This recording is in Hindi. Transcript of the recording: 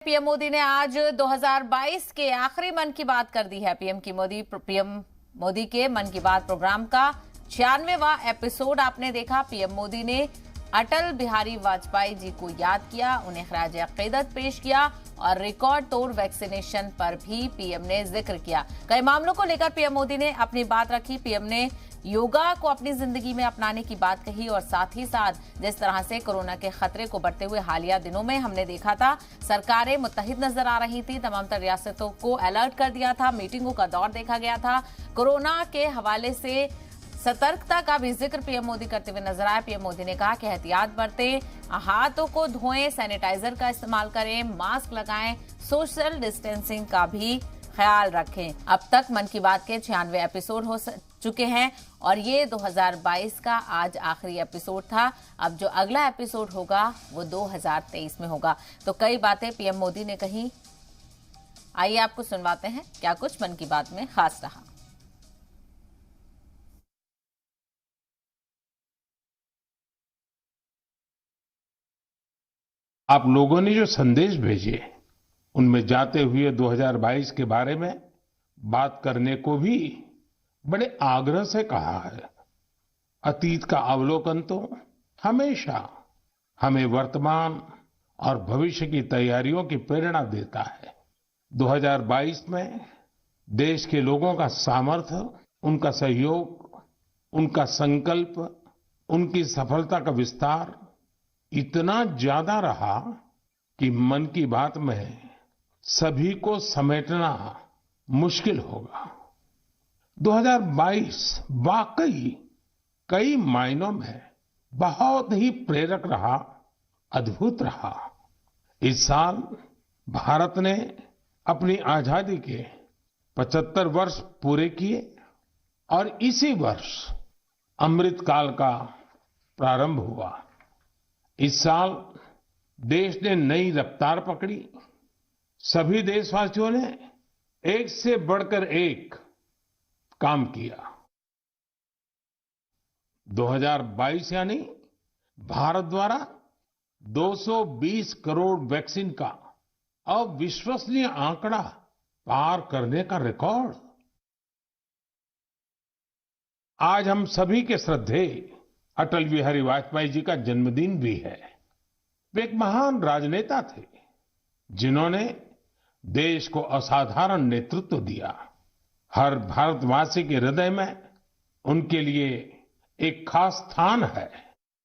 पीएम मोदी ने आज 2022 के आखिरी मन की बात कर दी है। पीएम मोदी के मन की बात प्रोग्राम का 96वां एपिसोड आपने देखा। पीएम मोदी ने अटल बिहारी वाजपेयी जी को याद किया, उन्हें खराज अकीदत पेश किया और रिकॉर्ड तोड़ वैक्सीनेशन पर भी पीएम ने जिक्र किया। कई मामलों को लेकर पीएम मोदी ने अपनी बात रखी। पीएम ने योगा को अपनी जिंदगी में अपनाने की बात कही और साथ ही साथ जिस तरह से कोरोना के खतरे को बढ़ते हुए हालिया दिनों में हमने देखा था, सरकारें मुत्तहिद नजर आ रही थी, तमाम तर रियासतों को अलर्ट कर दिया था, मीटिंगों का दौर देखा गया था। कोरोना के हवाले से सतर्कता का भी जिक्र पीएम मोदी करते हुए नजर आए। पीएम मोदी ने कहा कि एहतियात बरतें, हाथों को धोएं, सैनिटाइजर का इस्तेमाल करें, मास्क लगाएं, सोशल डिस्टेंसिंग का भी ख्याल रखें। अब तक मन की बात के 96 एपिसोड हो चुके हैं और ये 2022 का आज आखिरी एपिसोड था। अब जो अगला एपिसोड होगा वो 2023 में होगा। तो कई बातें पीएम मोदी ने कही, आइए आपको सुनवाते हैं क्या कुछ मन की बात में खास रहा। आप लोगों ने जो संदेश भेजे उनमें जाते हुए 2022 के बारे में बात करने को भी बड़े आग्रह से कहा है। अतीत का अवलोकन तो हमेशा हमें वर्तमान और भविष्य की तैयारियों की प्रेरणा देता है। 2022 में देश के लोगों का सामर्थ्य, उनका सहयोग, उनका संकल्प, उनकी सफलता का विस्तार इतना ज्यादा रहा कि मन की बात में सभी को समेटना मुश्किल होगा। 2022 वाकई कई मायनों में बहुत ही प्रेरक रहा, अद्भुत रहा। इस साल भारत ने अपनी आजादी के 75 वर्ष पूरे किए और इसी वर्ष अमृत काल का प्रारंभ हुआ। इस साल देश ने नई रफ्तार पकड़ी। सभी देशवासियों ने एक से बढ़कर एक काम किया। 2022 यानी भारत द्वारा 220 करोड़ वैक्सीन का अविश्वसनीय आंकड़ा पार करने का रिकॉर्ड। आज हम सभी के श्रद्धेय अटल बिहारी वाजपेयी जी का जन्मदिन भी है। वे एक महान राजनेता थे जिन्होंने देश को असाधारण नेतृत्व दिया। हर भारतवासी के हृदय में उनके लिए एक खास स्थान है।